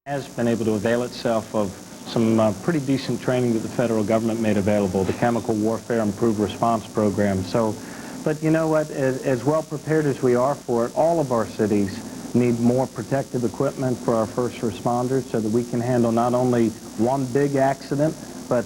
Has been able to avail itself of some pretty decent training that the federal government made available, the Chemical Warfare Improved Response Program. But you know what, as well prepared as we are for it, all of our cities need more protective equipment for our first responders so that we can handle not only one big accident, but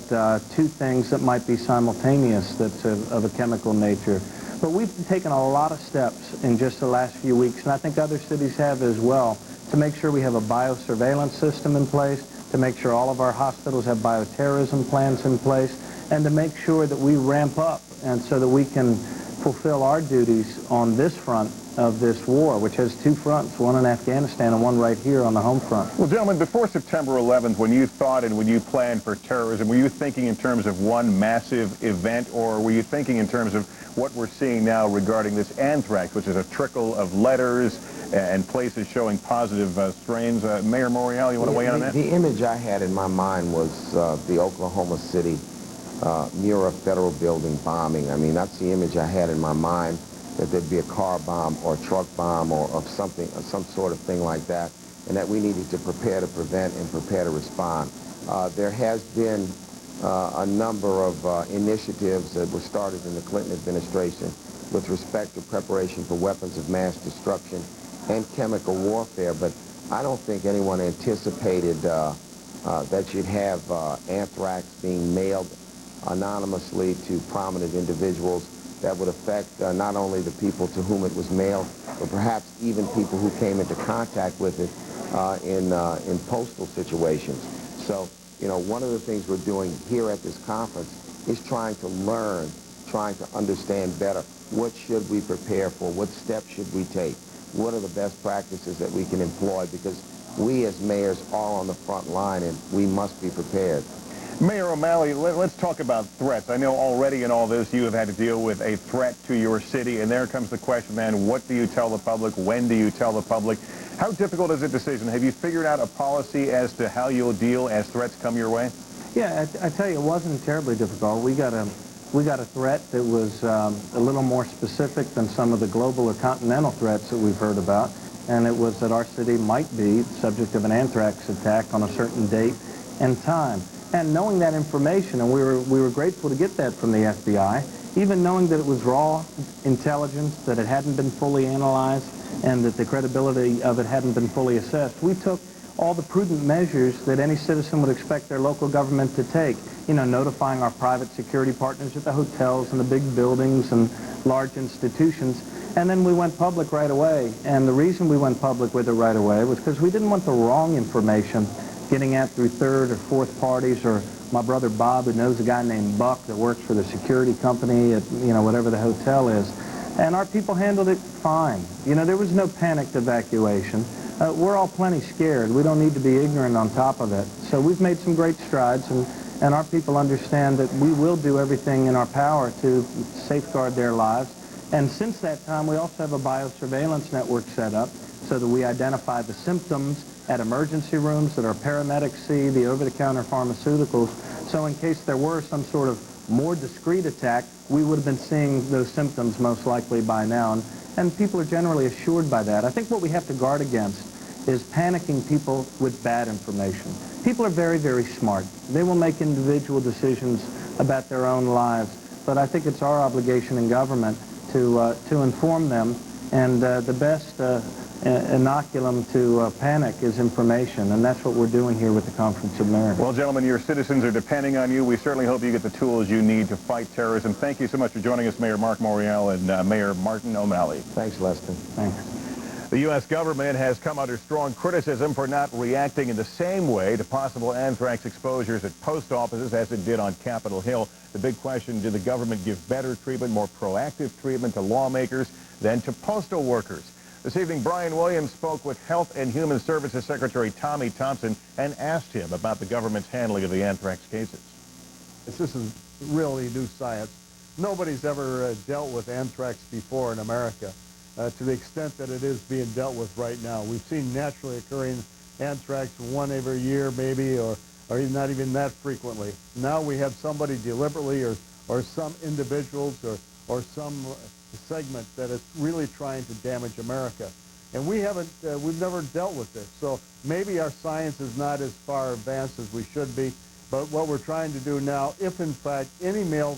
two things that might be simultaneous that's of a chemical nature. But we've taken a lot of steps in just the last few weeks, and I think other cities have as well, to make sure we have a biosurveillance system in place, to make sure all of our hospitals have bioterrorism plans in place, and to make sure that we ramp up and so that we can fulfill our duties on this front of this war, which has two fronts, one in Afghanistan and one right here on the home front. Well, gentlemen, before September 11th, when you thought and when you planned for terrorism, were you thinking in terms of one massive event, or were you thinking in terms of what we're seeing now regarding this anthrax, which is a trickle of letters and places showing positive strains? Mayor Morial, you want to weigh in on that? The image I had in my mind was the Oklahoma City Mura Federal Building bombing. I mean, that's the image I had in my mind, that there'd be a car bomb or a truck bomb or of something, some sort of thing like that, and that we needed to prepare to prevent and prepare to respond. There has been a number of initiatives that were started in the Clinton administration with respect to preparation for weapons of mass destruction and chemical warfare, but I don't think anyone anticipated that you'd have anthrax being mailed anonymously to prominent individuals that would affect not only the people to whom it was mailed, but perhaps even people who came into contact with it in postal situations. So, you know, one of the things we're doing here at this conference is trying to learn, trying to understand better what should we prepare for, what steps should we take, what are the best practices that we can employ, because we as mayors are on the front line and we must be prepared. Mayor O'Malley, let's talk about threats. I know already in all this you have had to deal with a threat to your city, and there comes the question, man, what do you tell the public? When do you tell the public? How difficult is the decision? Have you figured out a policy as to how you'll deal as threats come your way? Yeah, I tell you, it wasn't terribly difficult. We got a threat that was a little more specific than some of the global or continental threats that we've heard about, and it was that our city might be subject of an anthrax attack on a certain date and time. And knowing that information, and we were grateful to get that from the FBI, even knowing that it was raw intelligence, that it hadn't been fully analyzed, and that the credibility of it hadn't been fully assessed, we took all the prudent measures that any citizen would expect their local government to take. You know, notifying our private security partners at the hotels and the big buildings and large institutions. And then we went public right away. And the reason we went public with it right away was because we didn't want the wrong information getting out through third or fourth parties, or my brother Bob, who knows a guy named Buck that works for the security company at, you know, whatever the hotel is. And our people handled it fine. You know, there was no panicked evacuation. We're all plenty scared. We don't need to be ignorant on top of it. So we've made some great strides, and our people understand that we will do everything in our power to safeguard their lives. And since that time, we also have a biosurveillance network set up so that we identify the symptoms at emergency rooms that our paramedics see, the over-the-counter pharmaceuticals. So in case there were some sort of more discreet attack, we would have been seeing those symptoms most likely by now. And people are generally assured by that. I think what we have to guard against is panicking people with bad information. People are very, very smart. They will make individual decisions about their own lives. But I think it's our obligation in government to inform them. And the best inoculum to panic is information, and that's what we're doing here with the Conference of Mayors. Well, gentlemen, your citizens are depending on you. We certainly hope you get the tools you need to fight terrorism. Thank you so much for joining us, Mayor Mark Morial and Mayor Martin O'Malley. Thanks, Leston. Thanks. The U.S. government has come under strong criticism for not reacting in the same way to possible anthrax exposures at post offices as it did on Capitol Hill. The big question, did the government give better treatment, more proactive treatment to lawmakers than to postal workers? This evening, Brian Williams spoke with Health and Human Services Secretary Tommy Thompson and asked him about the government's handling of the anthrax cases. This is really new science. Nobody's ever dealt with anthrax before in America to the extent that it is being dealt with right now. We've seen naturally occurring anthrax one every year maybe, or not even that frequently. Now we have somebody deliberately or some individuals or some segment that is really trying to damage America. And we've never dealt with this. So maybe our science is not as far advanced as we should be. But what we're trying to do now, if in fact any mail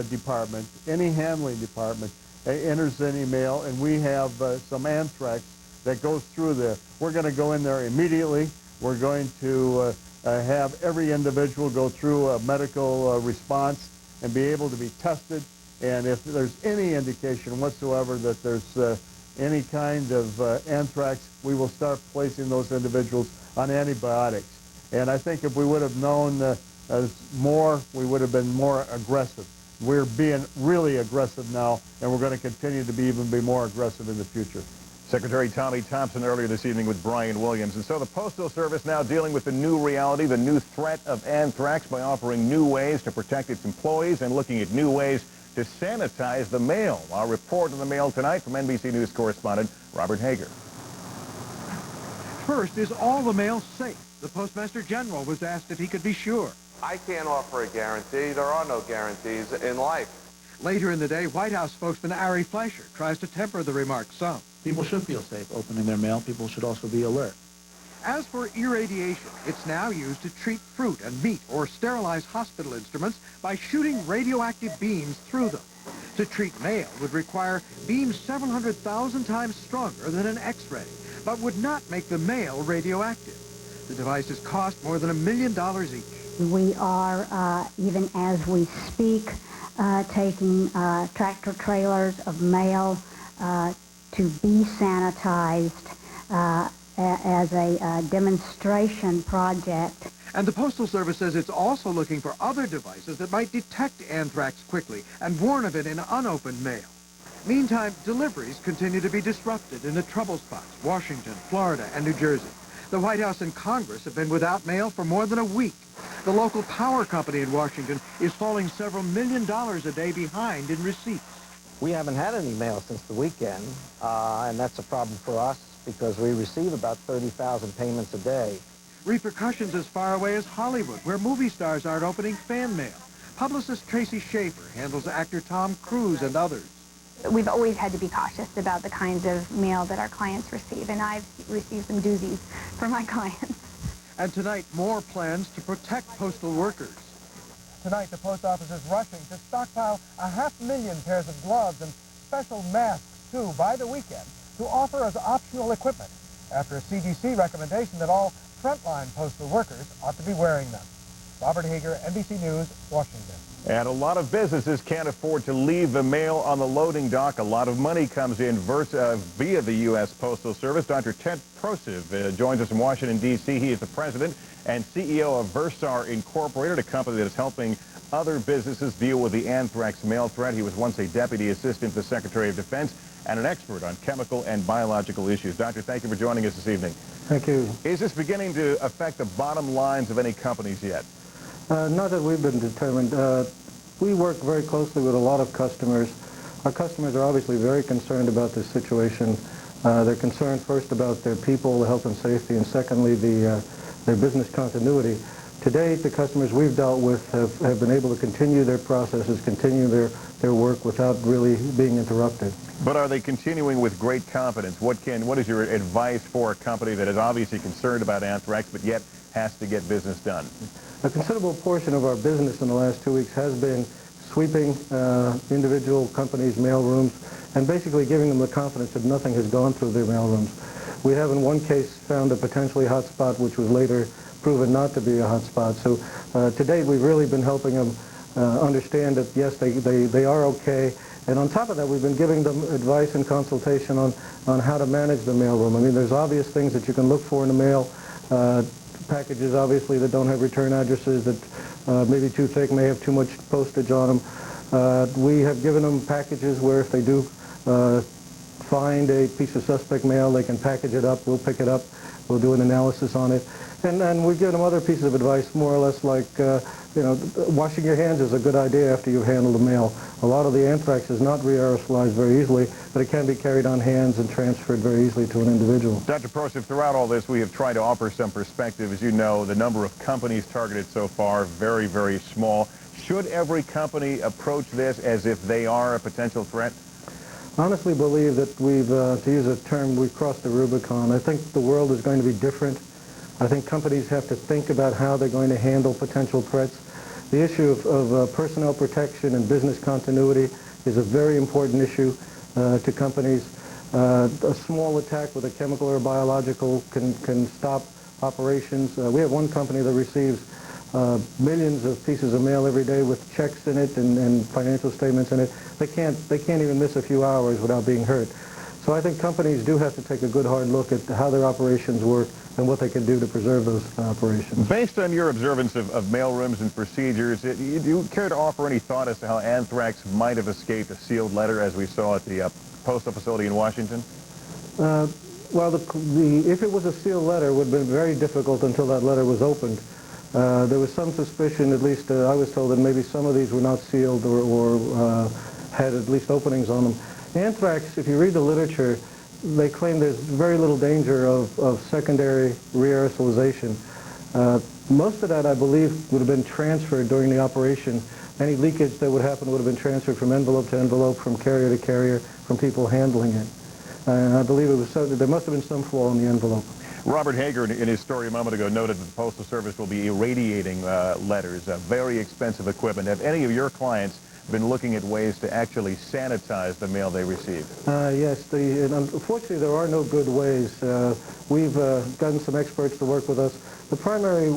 department, any handling department enters any mail and we have some anthrax that goes through there, we're going to go in there immediately. We're going to have every individual go through a medical response and be able to be tested. And if there's any indication whatsoever that there's any kind of anthrax, we will start placing those individuals on antibiotics. And I think if we would have known more, we would have been more aggressive. We're being really aggressive now, and we're going to continue to be more aggressive in the future. Secretary Tommy Thompson earlier this evening with Brian Williams. And so the Postal Service now dealing with the new reality, the new threat of anthrax by offering new ways to protect its employees and looking at new ways to sanitize the mail. Our report on the mail tonight from NBC News correspondent Robert Hager. First, is all the mail safe? The Postmaster General was asked if he could be sure. I can't offer a guarantee. There are no guarantees in life. Later in the day, White House spokesman Ari Fleischer tries to temper the remarks some. People should feel safe opening their mail. People should also be alert. As for irradiation, it's now used to treat fruit and meat or sterilize hospital instruments by shooting radioactive beams through them. To treat mail would require beams several 100,000 times stronger than an X-ray, but would not make the mail radioactive. The devices cost more than $1 million each. We are, even as we speak, taking tractor trailers of mail to be sanitized as a demonstration project. And the Postal Service says it's also looking for other devices that might detect anthrax quickly and warn of it in unopened mail. Meantime, deliveries continue to be disrupted in the trouble spots, Washington, Florida, and New Jersey. The White House and Congress have been without mail for more than a week. The local power company in Washington is falling several $1 million a day behind in receipts. We haven't had any mail since the weekend, and that's a problem for us because we receive about 30,000 payments a day. Repercussions as far away as Hollywood, where movie stars aren't opening fan mail. Publicist Tracy Schaefer handles actor Tom Cruise and others. We've always had to be cautious about the kinds of mail that our clients receive, and I've received some doozies from my clients. And tonight, more plans to protect postal workers. Tonight, the post office is rushing to stockpile 500,000 pairs of gloves and special masks, too, by the weekend to offer as optional equipment after a CDC recommendation that all frontline postal workers ought to be wearing them. Robert Hager, NBC News, Washington. And a lot of businesses can't afford to leave the mail on the loading dock. A lot of money comes in via the U.S. Postal Service. Dr. Ted Prosiv joins us from Washington, D.C. He is the president and CEO of Versar Incorporated, a company that is helping other businesses deal with the anthrax mail threat. He was once a deputy assistant to the Secretary of Defense and an expert on chemical and biological issues. Doctor, thank you for joining us this evening. Thank you. Is this beginning to affect the bottom lines of any companies yet? Not that we've been determined. We work very closely with a lot of customers. Our customers are obviously very concerned about this situation. They're concerned first about their people, the health and safety, and secondly, their business continuity. To date, the customers we've dealt with have been able to continue their processes, continue their work without really being interrupted. But are they continuing with great confidence? What is your advice for a company that is obviously concerned about anthrax but yet has to get business done? A considerable portion of our business in the last 2 weeks has been sweeping individual companies' mailrooms and basically giving them the confidence that nothing has gone through their mailrooms. We have in one case found a potentially hot spot which was later proven not to be a hot spot. So to date we've really been helping them understand that yes, they are okay. And on top of that, we've been giving them advice and consultation on how to manage the mailroom. I mean, there's obvious things that you can look for in the mail. Packages, obviously, that don't have return addresses, that maybe too thick, may have too much postage on them. We have given them packages where if they do find a piece of suspect mail, they can package it up, we'll pick it up, we'll do an analysis on it. And we've given them other pieces of advice, more or less like, washing your hands is a good idea after you've handled the mail. A lot of the anthrax is not re-aerosolized very easily, but it can be carried on hands and transferred very easily to an individual. Dr. Prosiv, throughout all this, we have tried to offer some perspective. As you know, the number of companies targeted so far, very, very small. Should every company approach this as if they are a potential threat? honestly believe that we've, to use a term, we've crossed the Rubicon. I think the world is going to be different. I think companies have to think about how they're going to handle potential threats. The issue of personnel protection and business continuity is a very important issue to companies. A small attack with a chemical or biological can stop operations. We have one company that receives millions of pieces of mail every day with checks in it and financial statements in it. They can't even miss a few hours without being hurt. So I think companies do have to take a good hard look at how their operations work and what they can do to preserve those operations. Based on your observance of mailrooms and procedures, do you care to offer any thought as to how anthrax might have escaped a sealed letter as we saw at the postal facility in Washington? Well, if it was a sealed letter, it would have been very difficult until that letter was opened. There was some suspicion, at least I was told, that maybe some of these were not sealed or had at least openings on them. Anthrax, if you read the literature, they claim there's very little danger of secondary re-aerosolization. Most of that, I believe, would have been transferred during the operation. Any leakage that would happen would have been transferred from envelope to envelope, from carrier to carrier, from people handling it. And I believe there must have been some flaw in the envelope. Robert Hager, in his story a moment ago, noted that the Postal Service will be irradiating letters, very expensive equipment. Have any of your clients been looking at ways to actually sanitize the mail they receive? Yes, and unfortunately there are no good ways. We've gotten some experts to work with us. The primary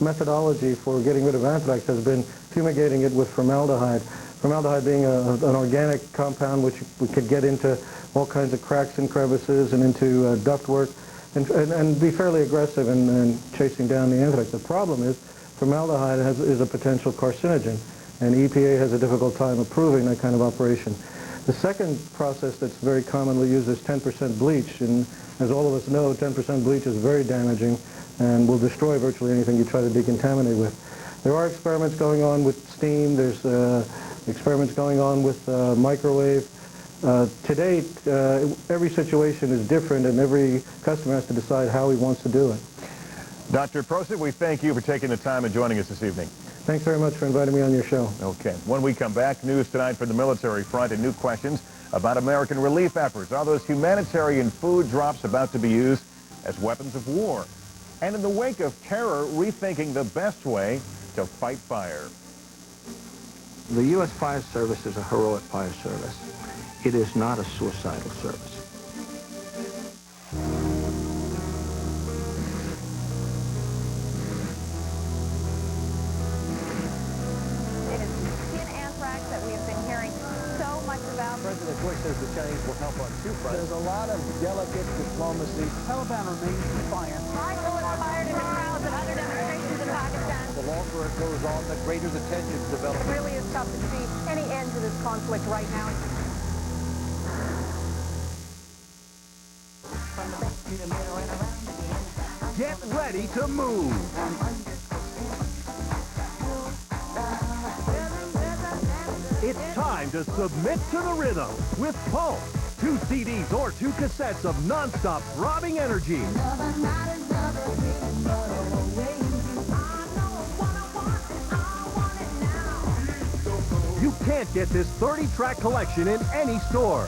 methodology for getting rid of anthrax has been fumigating it with formaldehyde. Formaldehyde being an organic compound which we could get into all kinds of cracks and crevices and into ductwork and be fairly aggressive in chasing down the anthrax. The problem is formaldehyde is a potential carcinogen, and EPA has a difficult time approving that kind of operation. The second process that's very commonly used is 10% bleach, and as all of us know, 10% bleach is very damaging and will destroy virtually anything you try to decontaminate with. There are experiments going on with steam. There's experiments going on with microwave. To date, every situation is different, and every customer has to decide how he wants to do it. Dr. Prosit, we thank you for taking the time and joining us this evening. Thanks very much for inviting me on your show. Okay. When we come back, news tonight from the military front and new questions about American relief efforts. Are those humanitarian food drops about to be used as weapons of war? And in the wake of terror, rethinking the best way to fight fire. The U.S. Fire Service is a heroic fire service. It is not a suicidal service. It is skin anthrax that we have been hearing so much about. President Bush says the Chinese will help on two fronts. There's a lot of delicate diplomacy. Taliban remains defiant. My bullets fired into crowds at other demonstrations in Pakistan. The longer it goes on, the greater the tensions develop. It really is tough to see any end to this conflict right now. Get ready to move. It's time to submit to the rhythm with Pulse. 2 CDs or 2 cassettes of non-stop throbbing energy. You can't get this 30-track collection in any store.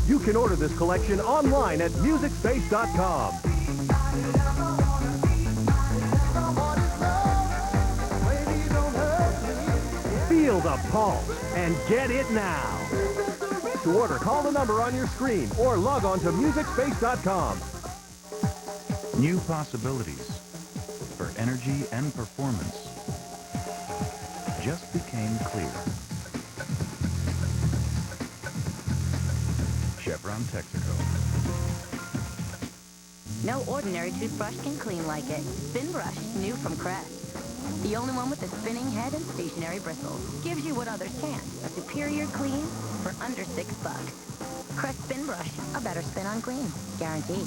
You can order this collection online at MusicSpace.com. Feel the pulse and get it now. To order, call the number on your screen or log on to MusicSpace.com. New possibilities for energy and performance just became clear. Chevron Texaco. No ordinary toothbrush can clean like it. Spin Brush, new from Crest. The only one with a spinning head and stationary bristles. Gives you what others can't. A superior clean for under $6. Crest Spin Brush, a better spin on clean. Guaranteed.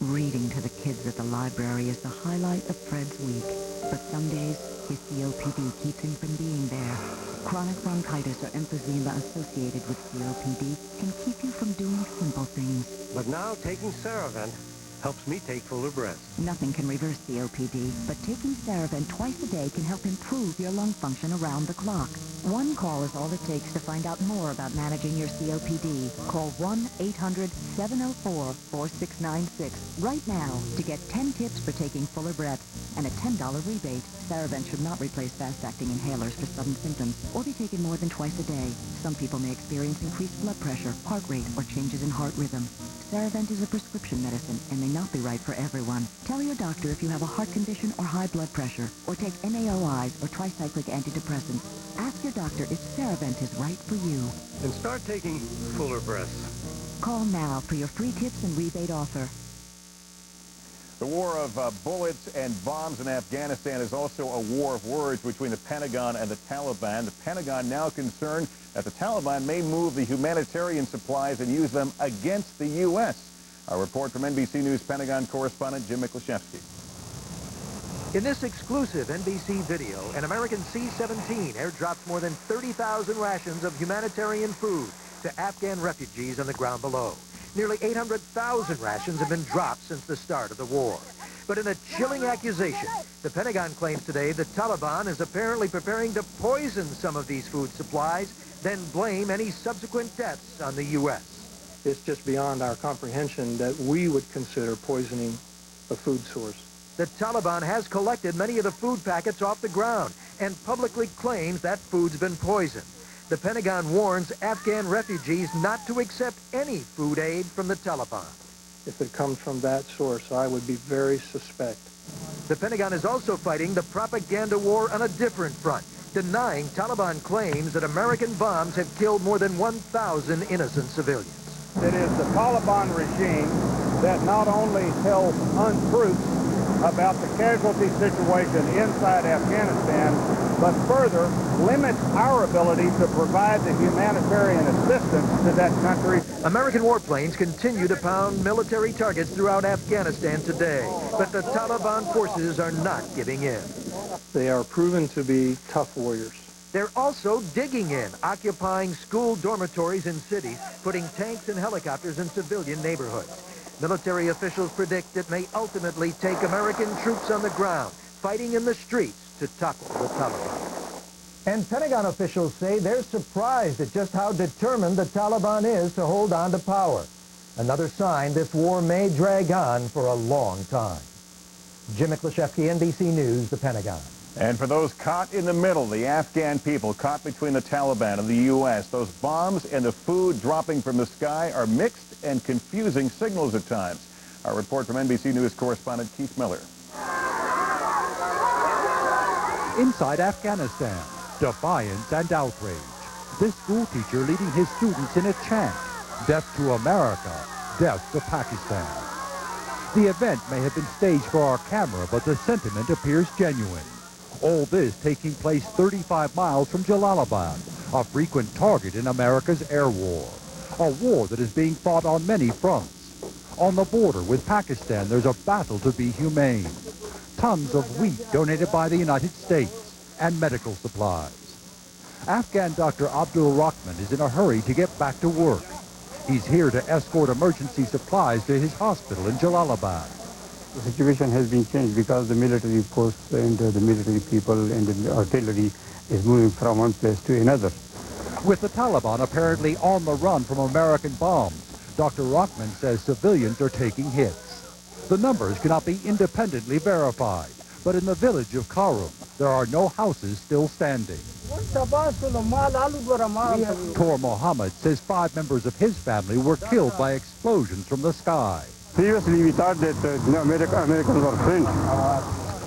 Reading to the kids at the library is the highlight of Fred's week. But some days, his COPD keeps him from being there. Chronic bronchitis or emphysema associated with COPD can keep you from doing simple things. But now taking Ceravent helps me take fuller breaths. Nothing can reverse COPD, but taking Ceravent twice a day can help improve your lung function around the clock. One call is all it takes to find out more about managing your COPD. Call 1-800-704-4696 right now to get 10 tips for taking fuller breaths and a $10 rebate. Ceravent should not replace fast-acting inhalers for sudden symptoms or be taken more than twice a day. Some people may experience increased blood pressure, heart rate, or changes in heart rhythm. Ceravent is a prescription medicine and may not be right for everyone. Tell your doctor if you have a heart condition or high blood pressure, or take NAOIs or tricyclic antidepressants. Ask your doctor if Ceravent is right for you. And start taking fuller breaths. Call now for your free tips and rebate offer. The war of bullets and bombs in Afghanistan is also a war of words between the Pentagon and the Taliban. The Pentagon now concerned that the Taliban may move the humanitarian supplies and use them against the U.S. Our report from NBC News Pentagon correspondent Jim Miklaszewski. In this exclusive NBC video, an American C-17 airdrops more than 30,000 rations of humanitarian food to Afghan refugees on the ground below. Nearly 800,000 rations have been dropped since the start of the war. But in a chilling accusation, the Pentagon claims today the Taliban is apparently preparing to poison some of these food supplies, then blame any subsequent deaths on the U.S. It's just beyond our comprehension that we would consider poisoning a food source. The Taliban has collected many of the food packets off the ground and publicly claims that food's been poisoned. The Pentagon warns Afghan refugees not to accept any food aid from the Taliban. If it comes from that source, I would be very suspect. The Pentagon is also fighting the propaganda war on a different front, denying Taliban claims that American bombs have killed more than 1,000 innocent civilians. It is the Taliban regime that not only tells untruths about the casualty situation inside Afghanistan, but further limits our ability to provide the humanitarian assistance to that country. American warplanes continue to pound military targets throughout Afghanistan today, but the Taliban forces are not giving in. They are proven to be tough warriors. They're also digging in, occupying school dormitories in cities, putting tanks and helicopters in civilian neighborhoods. Military officials predict it may ultimately take American troops on the ground, fighting in the streets to topple the Taliban. And Pentagon officials say they're surprised at just how determined the Taliban is to hold on to power. Another sign this war may drag on for a long time. Jim Miklaszewski, NBC News, the Pentagon. And for those caught in the middle, the Afghan people caught between the Taliban and the U.S., those bombs and the food dropping from the sky are mixed and confusing signals at times. Our report from NBC News correspondent Keith Miller. Inside Afghanistan, defiance and outrage. This school teacher leading his students in a chant, death to America, death to Pakistan. The event may have been staged for our camera, but the sentiment appears genuine. All this taking place 35 miles from Jalalabad, a frequent target in America's air war. A war that is being fought on many fronts. On the border with Pakistan, there's a battle to be humane. Tons of wheat donated by the United States and medical supplies. Afghan Dr. Abdul Rahman is in a hurry to get back to work. He's here to escort emergency supplies to his hospital in Jalalabad. The situation has been changed because the military posts and the military people and the artillery is moving from one place to another. With the Taliban apparently on the run from American bombs, Dr. Rahman says civilians are taking hits. The numbers cannot be independently verified, but in the village of Karum, there are no houses still standing. Tor Mohammed says 5 members of his family were killed by explosions from the sky. Previously, we thought that Americans were friends.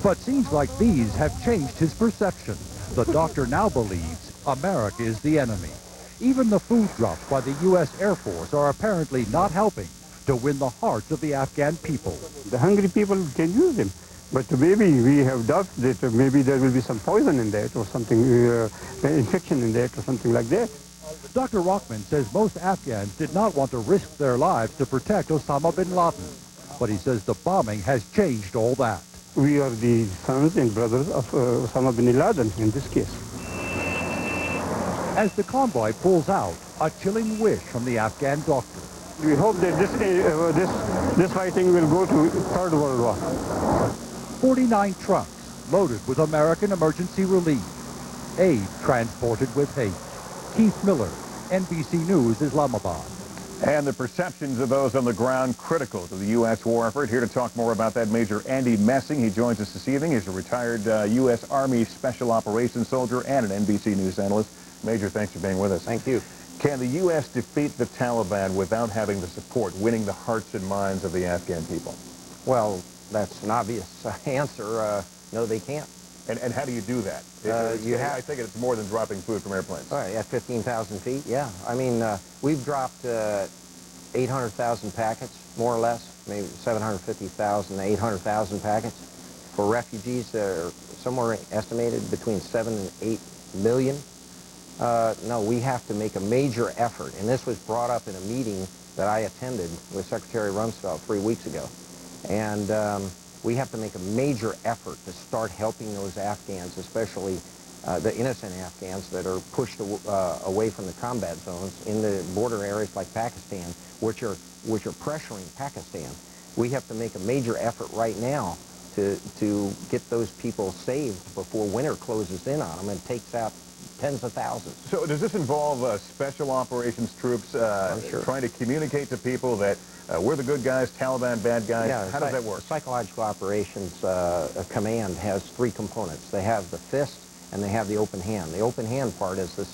But seems like these have changed his perception. The doctor now believes America is the enemy. Even the food drops by the U.S. Air Force are apparently not helping to win the hearts of the Afghan people. The hungry people can use them. But maybe we have doubts that maybe there will be some poison in that or something, infection in that or something like that. Dr. Rahman says most Afghans did not want to risk their lives to protect Osama bin Laden. But he says the bombing has changed all that. We are the sons and brothers of Osama bin Laden in this case. As the convoy pulls out, a chilling wish from the Afghan doctor. We hope that this fighting will go to Third World War. 49 trucks loaded with American emergency relief. Aid transported with hate. Keith Miller, NBC News, Islamabad. And the perceptions of those on the ground critical to the U.S. war effort. Here to talk more about that, Major Andy Messing. He joins us this evening. He's a retired U.S. Army Special Operations soldier and an NBC News analyst. Major, thanks for being with us. Thank you. Can the U.S. defeat the Taliban without having the support, winning the hearts and minds of the Afghan people? Well, that's an obvious answer. No, they can't. And how do you do that? I think it's more than dropping food from airplanes. All right, at 15,000 feet, yeah. I mean, we've dropped 800,000 packets, more or less, maybe 750,000, 800,000 packets for refugees that are somewhere estimated between 7 and 8 million. No, we have to make a major effort, and this was brought up in a meeting that I attended with Secretary Rumsfeld 3 weeks ago. And we have to make a major effort to start helping those Afghans, especially the innocent Afghans that are pushed away from the combat zones in the border areas like Pakistan, which are pressuring Pakistan. We have to make a major effort right now to get those people saved before winter closes in on them and takes out tens of thousands. So does this involve special operations troops trying to communicate to people that we're the good guys, Taliban bad guys? Yeah, how does that work? Psychological Operations Command has 3 components. They have the fist and they have the open hand. The open hand part is the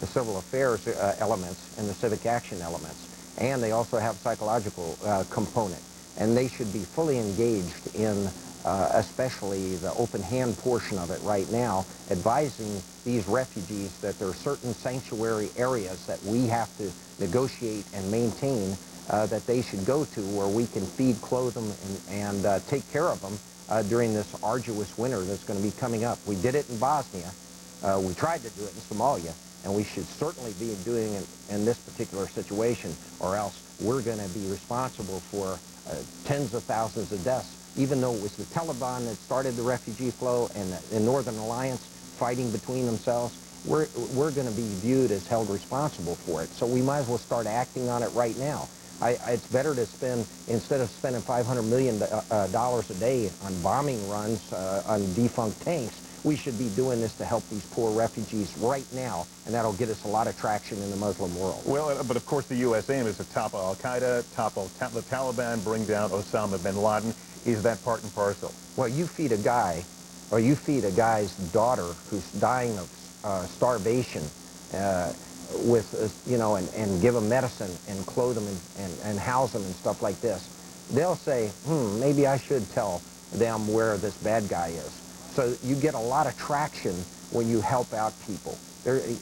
civil affairs elements and the civic action elements. And they also have psychological component. And they should be fully engaged in especially the open hand portion of it right now, advising these refugees that there are certain sanctuary areas that we have to negotiate and maintain that they should go to where we can feed, clothe them, and take care of them during this arduous winter that's going to be coming up. We did it in Bosnia. We tried to do it in Somalia, and we should certainly be doing it in this particular situation, or else we're going to be responsible for tens of thousands of deaths. Even though it was the Taliban that started the refugee flow and the Northern Alliance fighting between themselves, we're going to be viewed as held responsible for it. So we might as well start acting on it right now. It's better to spend, instead of spending $500 million a day on bombing runs on defunct tanks, we should be doing this to help these poor refugees right now, and that'll get us a lot of traction in the Muslim world. Well, but of course the U.S. aim is to topple al-Qaeda, topple the Taliban, bring down Osama bin Laden. Is that part and parcel? Well, you feed a guy, or you feed a guy's daughter who's dying of starvation and give them medicine and clothe them and house them and stuff like this. They'll say, maybe I should tell them where this bad guy is. So you get a lot of traction when you help out people.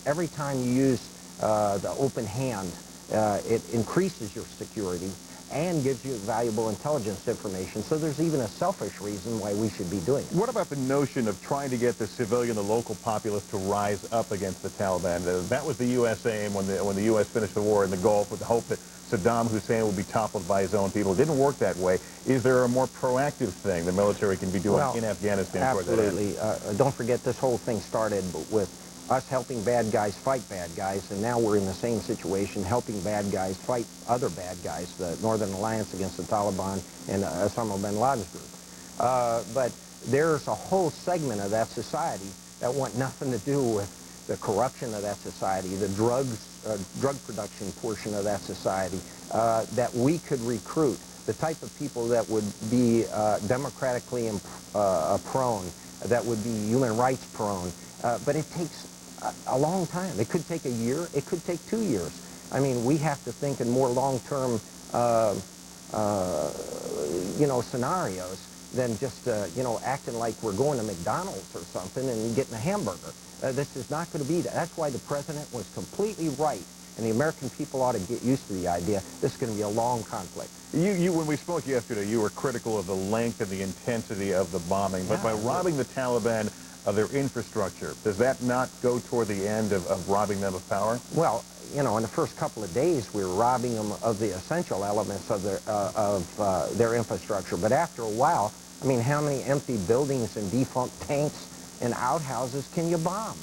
Every time you use the open hand, it increases your security and gives you valuable intelligence information. So there's even a selfish reason why we should be doing it. What about the notion of trying to get the civilian, the local populace to rise up against the Taliban? That was the U.S. aim when the U.S. finished the war in the Gulf with the hope that Saddam Hussein would be toppled by his own people. It didn't work that way. Is there a more proactive thing the military can be doing in Afghanistan? Absolutely. Don't forget, this whole thing started with us helping bad guys fight bad guys, and now we're in the same situation, helping bad guys fight other bad guys, the Northern Alliance against the Taliban and Osama bin Laden's group. But there's a whole segment of that society that want nothing to do with the corruption of that society, the drug production portion of that society, that we could recruit, the type of people that would be democratically prone, that would be human rights prone. But it takes a long time. It could take a year. It could take 2 years. I mean, we have to think in more long-term, scenarios than just, acting like we're going to McDonald's or something and getting a hamburger. This is not going to be that. That's why the president was completely right, and the American people ought to get used to the idea this is going to be a long conflict. When we spoke yesterday, you were critical of the length and the intensity of the bombing, but by robbing the Taliban of their infrastructure, does that not go toward the end of robbing them of power? Well, you know, in the first couple of days, we were robbing them of the essential elements of their infrastructure. But after a while, I mean, how many empty buildings and defunct tanks and outhouses can you bomb?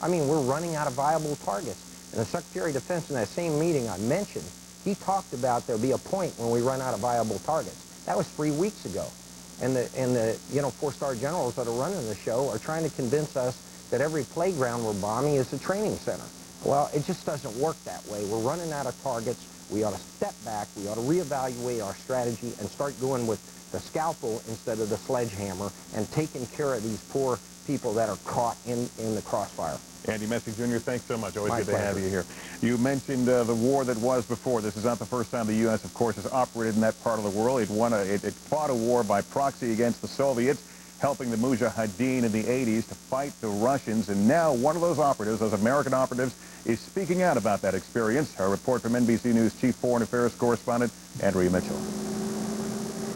I mean, we're running out of viable targets. And the Secretary of Defense in that same meeting I mentioned, he talked about there'll be a point when we run out of viable targets. That was 3 weeks ago. And the you know, four-star generals that are running the show are trying to convince us that every playground we're bombing is a training center. Well, it just doesn't work that way. We're running out of targets. We ought to step back. We ought to reevaluate our strategy and start going with the scalpel instead of the sledgehammer and taking care of these poor people that are caught in the crossfire. Andy Messy Jr., thanks so much. Always My good to have pleasure. you here. You mentioned the war that was before. This is not the first time the U.S., of course, has operated in that part of the world. It fought a war by proxy against the Soviets, helping the Mujahideen in the 80s to fight the Russians. And now one of those operatives, those American operatives, is speaking out about that experience. Our report from NBC News Chief Foreign Affairs Correspondent Andrea Mitchell.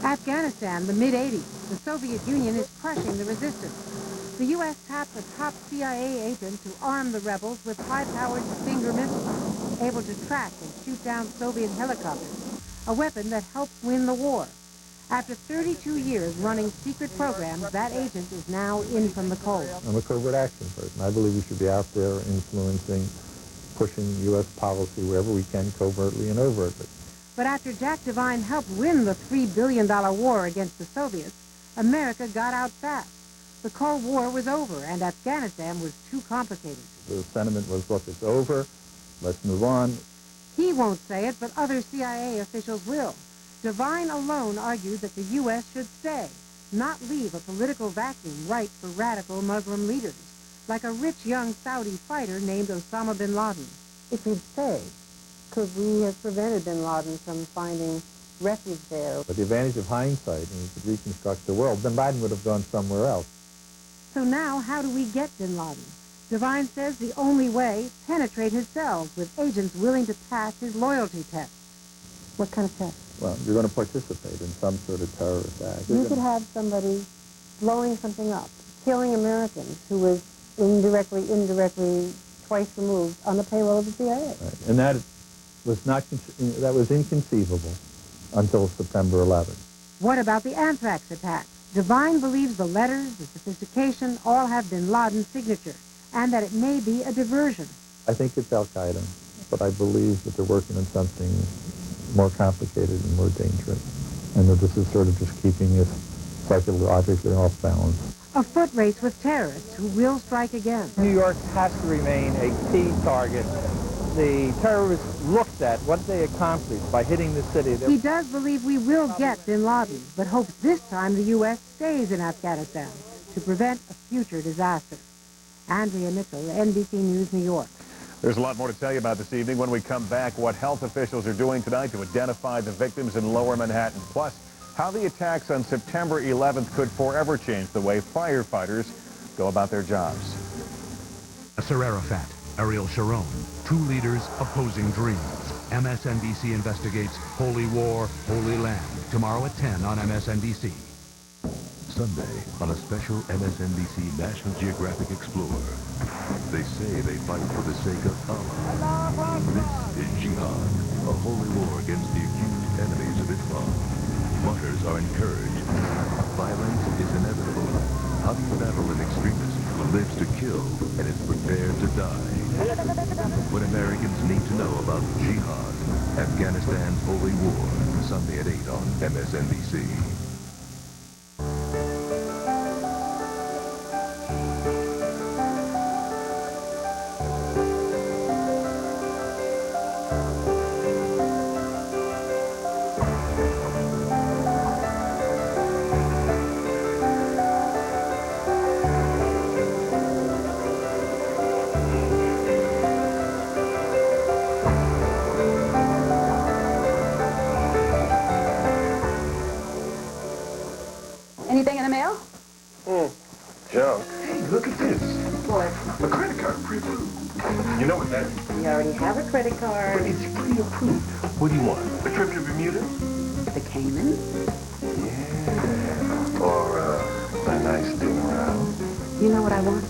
Afghanistan, the mid-80s. The Soviet Union is crushing the resistance. The U.S. tapped a top CIA agent to arm the rebels with high-powered Stinger missiles, able to track and shoot down Soviet helicopters, a weapon that helped win the war. After 32 years running secret programs, that agent is now in from the cold. I'm a covert action person. I believe we should be out there influencing, pushing U.S. policy wherever we can, covertly and overtly. But after Jack Devine helped win the $3 billion war against the Soviets, America got out fast. The Cold War was over, and Afghanistan was too complicated. The sentiment was, look, it's over, let's move on. He won't say it, but other CIA officials will. Devine alone argued that the U.S. should stay, not leave a political vacuum ripe for radical Muslim leaders, like a rich young Saudi fighter named Osama bin Laden. If he'd stayed, could we have prevented bin Laden from finding refuge there? But the advantage of hindsight, and you could reconstruct the world, bin Laden would have gone somewhere else. So now, how do we get bin Laden? Devine says the only way, penetrate his cells with agents willing to pass his loyalty test. What kind of test? Well, you're going to participate in some sort of terrorist act. You could have somebody blowing something up, killing Americans who was indirectly, twice removed on the payroll of the CIA. Right. And that was inconceivable until September 11th. What about the anthrax attack? Devine believes the letters, the sophistication, all have bin Laden's signature, and that it may be a diversion. I think it's Al-Qaeda, but I believe that they're working on something more complicated and more dangerous, and that this is sort of just keeping us psychologically off balance. A foot race with terrorists who will strike again. New York has to remain a key target. The terrorists looked at what they accomplished by hitting the city. He does believe we will get bin Laden, but hopes this time the U.S. stays in Afghanistan to prevent a future disaster. Andrea Mitchell, NBC News, New York. There's a lot more to tell you about this evening when we come back. What health officials are doing tonight to identify the victims in Lower Manhattan. Plus, how the attacks on September 11th could forever change the way firefighters go about their jobs. Yasser Arafat, Ariel Sharon, two leaders opposing dreams. MSNBC investigates Holy War, Holy Land, tomorrow at 10 on MSNBC. Sunday on a special MSNBC National Geographic Explorer. They say they fight for the sake of Allah. This is jihad, a holy war against the accused enemies of Islam. Martyrs are encouraged. Violence is inevitable. How do you battle an extremist who lives to kill and is prepared to die? What Americans need to know about jihad, Afghanistan's holy war, Sunday at 8 on MSNBC. Anything in the mail? Junk. Hey, look at this. What? A credit card pre-approved. You know what that is? We already have a credit card. But it's pre-approved. What do you want? A trip to Bermuda? The Caymans? Yeah. Or a nice dinner out. You know what I want?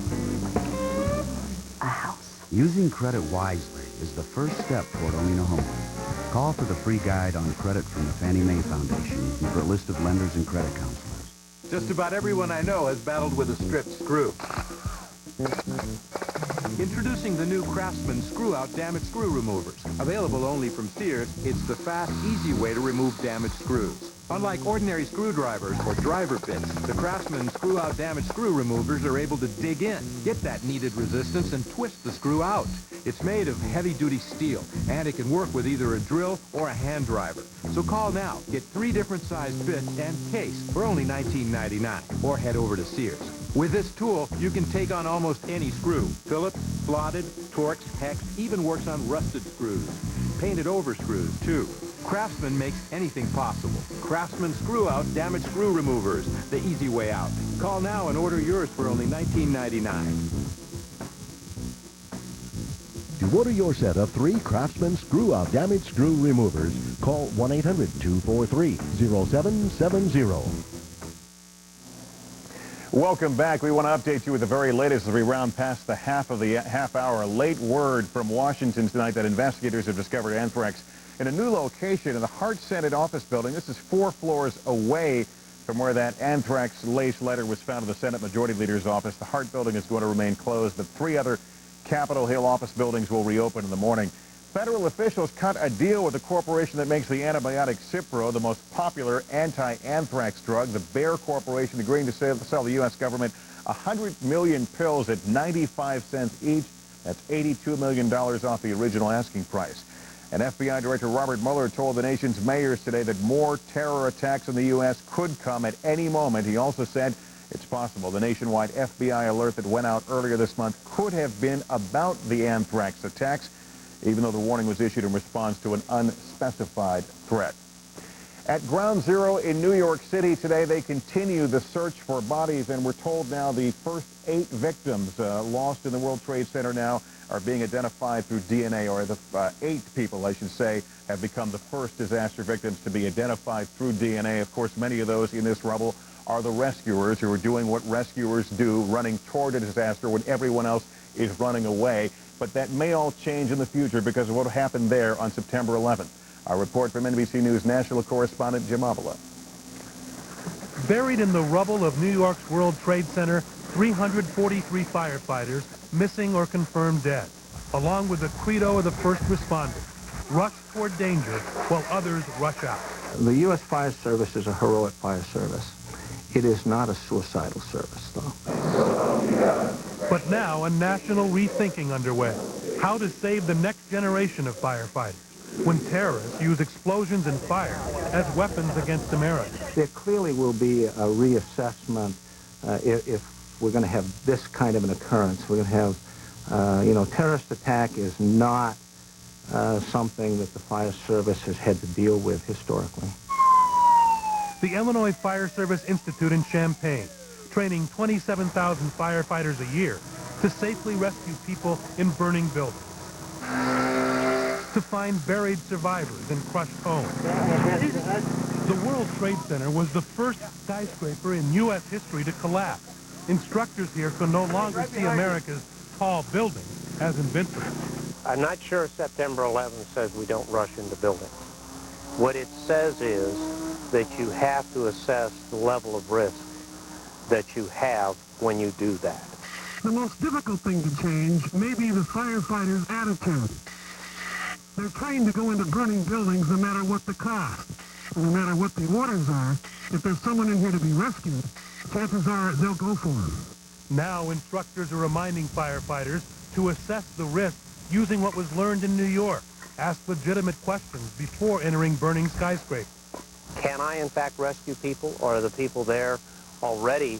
A house. Using credit wisely is the first step toward owning a home. Call for the free guide on credit from the Fannie Mae Foundation and for a list of lenders and credit counselors. Just about everyone I know has battled with a stripped screw. Introducing the new Craftsman screw-out damaged screw removers. Available only from Sears, it's the fast, easy way to remove damaged screws. Unlike ordinary screwdrivers or driver bits, the Craftsman screw-out damaged screw removers are able to dig in, get that needed resistance, and twist the screw out. It's made of heavy-duty steel, and it can work with either a drill or a hand driver. So call now. Get 3 different sized bits and case for only $19.99, or head over to Sears. With this tool, you can take on almost any screw. Phillips, slotted, Torx, hex, even works on rusted screws. Painted over screws, too. Craftsman makes anything possible. Craftsman screw-out damaged screw removers, the easy way out. Call now and order yours for only $19.99. To order your set of 3 Craftsman screw-out damaged screw removers, call 1-800-243-0770. Welcome back. We want to update you with the very latest as we round past the half hour. Late word from Washington tonight that investigators have discovered anthrax in a new location in the Hart-scented office building. This is 4 floors away from where that anthrax-laced letter was found in the Senate Majority Leader's office. The Hart building is going to remain closed, but 3 other Capitol Hill office buildings will reopen in the morning. Federal officials cut a deal with the corporation that makes the antibiotic Cipro, the most popular anti-anthrax drug. The Bayer Corporation agreeing to sell the U.S. government 100 million pills at 95 cents each. That's $82 million off the original asking price. And FBI Director Robert Mueller told the nation's mayors today that more terror attacks in the U.S. could come at any moment. He also said it's possible the nationwide FBI alert that went out earlier this month could have been about the anthrax attacks, even though the warning was issued in response to an unspecified threat. At Ground Zero in New York City today, they continue the search for bodies, and we're told now the first 8 victims lost in the World Trade Center now are being identified through DNA, or the 8 people, I should say, have become the first disaster victims to be identified through DNA. Of course, many of those in this rubble are the rescuers who are doing what rescuers do, running toward a disaster when everyone else is running away. But that may all change in the future because of what happened there on September 11th. Our report from NBC News national correspondent Jim Avila. Buried in the rubble of New York's World Trade Center, 343 firefighters missing or confirmed dead, along with the credo of the first responders: rush toward danger while others rush out. The U.S. Fire Service is a heroic fire service. It is not a suicidal service, though. But now a national rethinking underway. How to save the next generation of firefighters when terrorists use explosions and fire as weapons against America. There clearly will be a reassessment if we're going to have this kind of an occurrence. We're going to have, terrorist attack is not something that the fire service has had to deal with historically. The Illinois Fire Service Institute in Champaign, training 27,000 firefighters a year to safely rescue people in burning buildings, to find buried survivors in crushed homes. The World Trade Center was the first skyscraper in U.S. history to collapse. Instructors here can no longer see America's tall buildings as invincible. I'm not sure September 11th says we don't rush into buildings. What it says is that you have to assess the level of risk that you have when you do that. The most difficult thing to change may be the firefighters' attitude. They're trained to go into burning buildings no matter what the cost, no matter what the orders are. If there's someone in here to be rescued, chances are they'll go for them. Now instructors are reminding firefighters to assess the risk using what was learned in New York. Ask legitimate questions before entering burning skyscrapers. Can I, in fact, rescue people, or are the people there already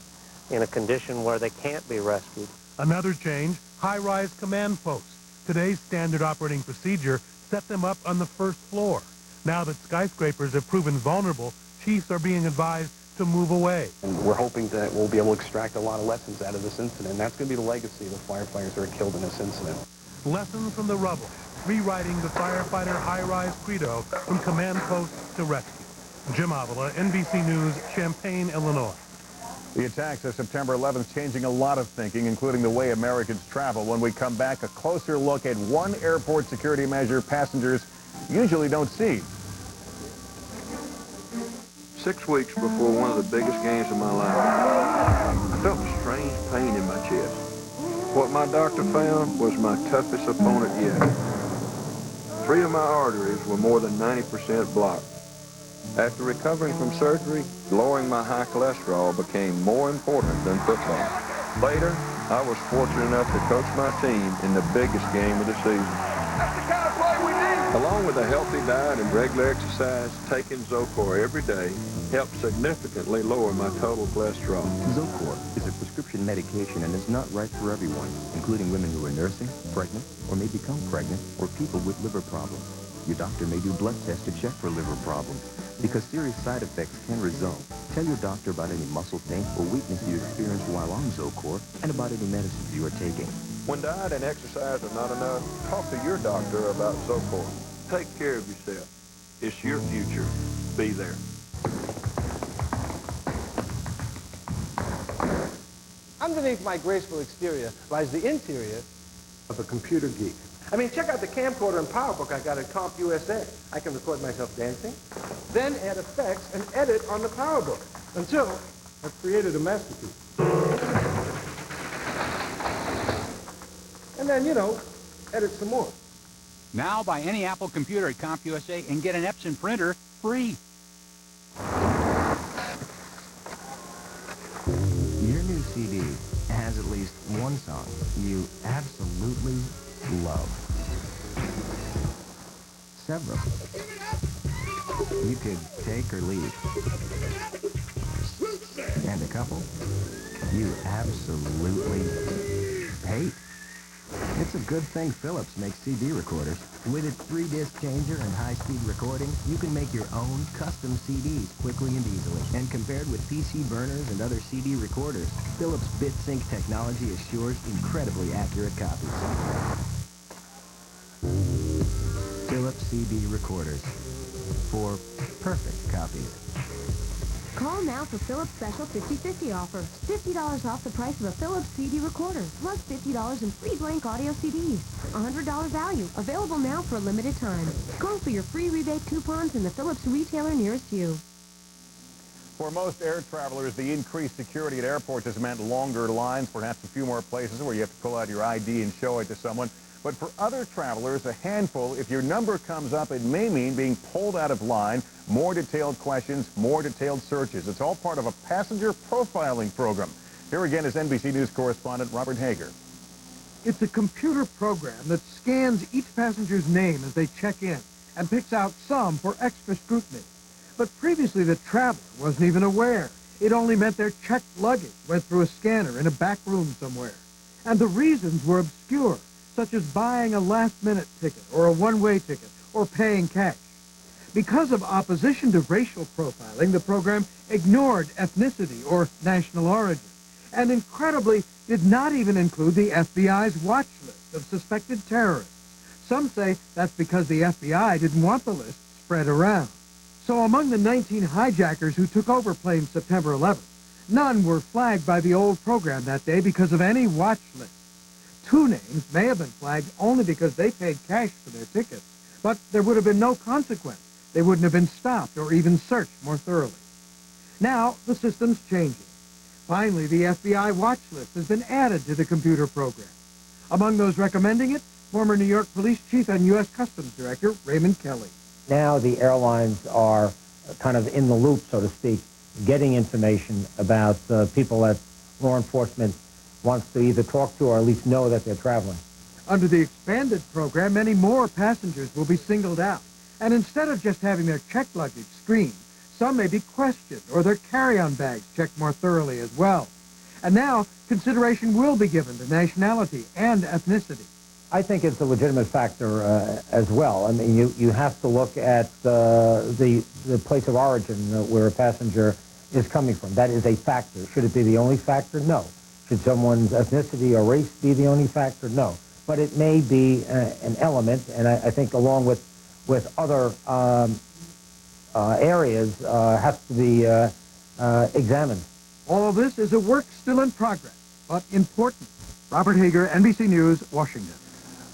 in a condition where they can't be rescued? Another change, high-rise command posts. Today's standard operating procedure set them up on the first floor. Now that skyscrapers have proven vulnerable, chiefs are being advised to move away. And we're hoping that we'll be able to extract a lot of lessons out of this incident. And that's going to be the legacy of the firefighters that are killed in this incident. Lessons from the rubble, rewriting the firefighter high-rise credo from command post to rescue. Jim Avila, NBC News, Champaign, Illinois. The attacks of September 11th changing a lot of thinking, including the way Americans travel. When we come back, a closer look at one airport security measure passengers usually don't see. 6 weeks before one of the biggest games of my life, I felt a strange pain in my chest. What my doctor found was my toughest opponent yet. 3 of my arteries were more than 90% blocked. After recovering from surgery, lowering my high cholesterol became more important than football. Later, I was fortunate enough to coach my team in the biggest game of the season. That's the kind of play we need. Along with a healthy diet and regular exercise, taking Zocor every day helped significantly lower my total cholesterol. Zocor is a prescription medication and is not right for everyone, including women who are nursing, pregnant, or may become pregnant, or people with liver problems. Your doctor may do blood tests to check for liver problems, because serious side effects can result. Tell your doctor about any muscle pain or weakness you experience while on Zocor and about any medicines you are taking. When diet and exercise are not enough, talk to your doctor about Zocor. Take care of yourself. It's your future. Be there. Underneath my graceful exterior lies the interior of a computer geek. I mean, check out the camcorder and PowerBook I got at CompUSA. I can record myself dancing, then add effects and edit on the PowerBook until I've created a masterpiece. And then, you know, edit some more. Now buy any Apple computer at CompUSA and get an Epson printer free. Your new CD has at least one song you absolutely love. Several. You could take or leave. And a couple you absolutely hate. It's a good thing Philips makes CD recorders. With its 3-disc changer and high-speed recording, you can make your own custom CDs quickly and easily. And compared with PC burners and other CD recorders, Philips BitSync technology assures incredibly accurate copies. Philips CD recorders for perfect copies. Call now for Philips special 50/50 offer. $50 off the price of a Philips CD recorder, plus $50 in free blank audio CDs. $100 value, available now for a limited time. Call for your free rebate coupons in the Philips retailer nearest you. For most air travelers, the increased security at airports has meant longer lines, perhaps a few more places where you have to pull out your ID and show it to someone. But for other travelers, a handful, if your number comes up, it may mean being pulled out of line, more detailed questions, more detailed searches. It's all part of a passenger profiling program. Here again is NBC News correspondent Robert Hager. It's a computer program that scans each passenger's name as they check in and picks out some for extra scrutiny. But previously, the traveler wasn't even aware. It only meant their checked luggage went through a scanner in a back room somewhere. And the reasons were obscure, such as buying a last-minute ticket or a one-way ticket or paying cash. Because of opposition to racial profiling, the program ignored ethnicity or national origin, and incredibly did not even include the FBI's watch list of suspected terrorists. Some say that's because the FBI didn't want the list spread around. So among the 19 hijackers who took over planes September 11th, none were flagged by the old program that day because of any watch list. 2 names may have been flagged only because they paid cash for their tickets, but there would have been no consequence. They wouldn't have been stopped or even searched more thoroughly. Now, the system's changing. Finally, the FBI watch list has been added to the computer program. Among those recommending it, former New York Police Chief and U.S. Customs Director Raymond Kelly. Now the airlines are kind of in the loop, so to speak, getting information about people that law enforcement wants to either talk to or at least know that they're traveling. Under the expanded program, many more passengers will be singled out. And instead of just having their checked luggage screened, some may be questioned or their carry-on bags checked more thoroughly as well. And now, consideration will be given to nationality and ethnicity. I think it's a legitimate factor as well. I mean, you have to look at the place of origin where a passenger is coming from. That is a factor. Should it be the only factor? No. Should someone's ethnicity or race be the only factor? No. But it may be an element, and I think along with other areas has to be examined. All this is a work still in progress, but important. Robert Hager, NBC News, Washington.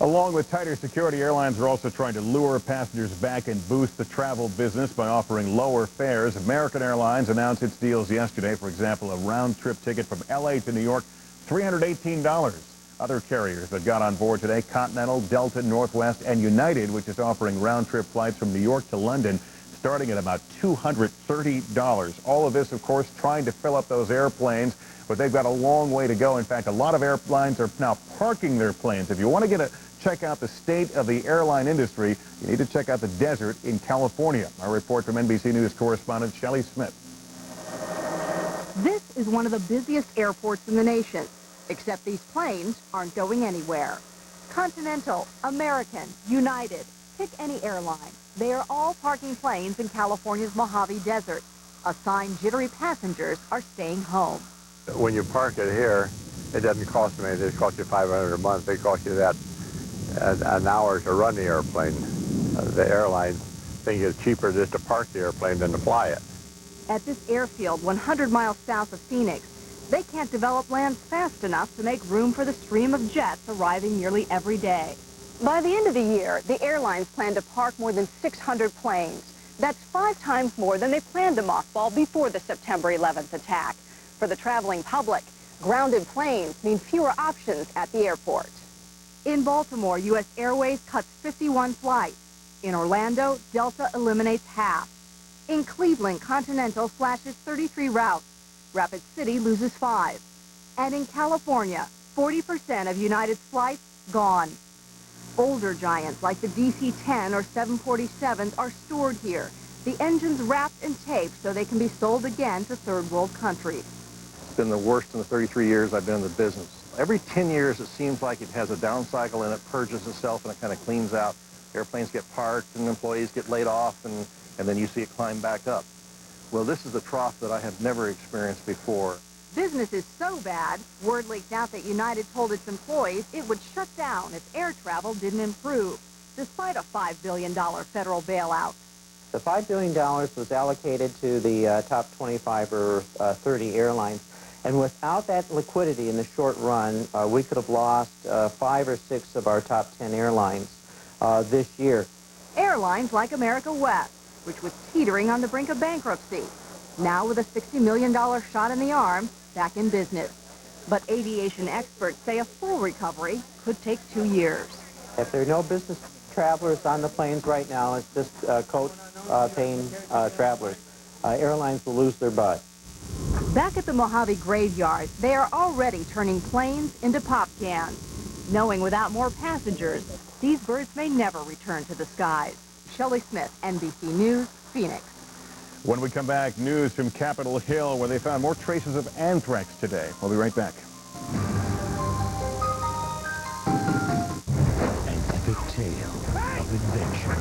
Along with tighter security, airlines are also trying to lure passengers back and boost the travel business by offering lower fares. American Airlines announced its deals yesterday. For example, a round-trip ticket from L.A. to New York, $318. Other carriers that got on board today, Continental, Delta, Northwest, and United, which is offering round-trip flights from New York to London, starting at about $230. All of this, of course, trying to fill up those airplanes, but they've got a long way to go. In fact, a lot of airlines are now parking their planes. If you want to check out the state of the airline industry, you need to check out the desert in California. Our report from NBC News correspondent Shelley Smith. This is one of the busiest airports in the nation, except these planes aren't going anywhere. Continental, American, United, pick any airline. They are all parking planes in California's Mojave Desert. A sign jittery passengers are staying home. When you park it here, it doesn't cost them anything. It costs you $500 a month. They cost you that an hour to run the airplane. The airline think it's cheaper just to park the airplane than to fly it. At this airfield 100 miles south of Phoenix, they can't develop land fast enough to make room for the stream of jets arriving nearly every day. By the end of the year, the airlines plan to park more than 600 planes. That's 5 times more than they planned to mothball before the September 11th attack. For the traveling public, grounded planes mean fewer options at the airport. In Baltimore, U.S. Airways cuts 51 flights. In Orlando, Delta eliminates half. In Cleveland, Continental slashes 33 routes. Rapid City loses 5. And in California, 40% of United's flights gone. Older giants like the DC-10 or 747s are stored here. The engines wrapped and taped so they can be sold again to third world countries. It's been the worst in the 33 years I've been in the business. Every 10 years, it seems like it has a down cycle and it purges itself and it kind of cleans out. Airplanes get parked and employees get laid off and then you see it climb back up. Well, this is the trough that I have never experienced before. Business is so bad, word leaked out that United told its employees it would shut down if air travel didn't improve, despite a $5 billion federal bailout. The $5 billion was allocated to the top 25 or 30 airlines. And without that liquidity in the short run, we could have lost 5 or 6 of our top 10 airlines this year. Airlines like America West, which was teetering on the brink of bankruptcy, now with a $60 million shot in the arm, back in business. But aviation experts say a full recovery could take 2 years. If there are no business travelers on the planes right now, it's just coach-paying travelers, airlines will lose their butt. Back at the Mojave graveyard, they are already turning planes into pop cans, knowing without more passengers, these birds may never return to the skies. Shelley Smith, NBC News, Phoenix. When we come back, news from Capitol Hill, where they found more traces of anthrax today. We'll be right back. An epic tale of adventure,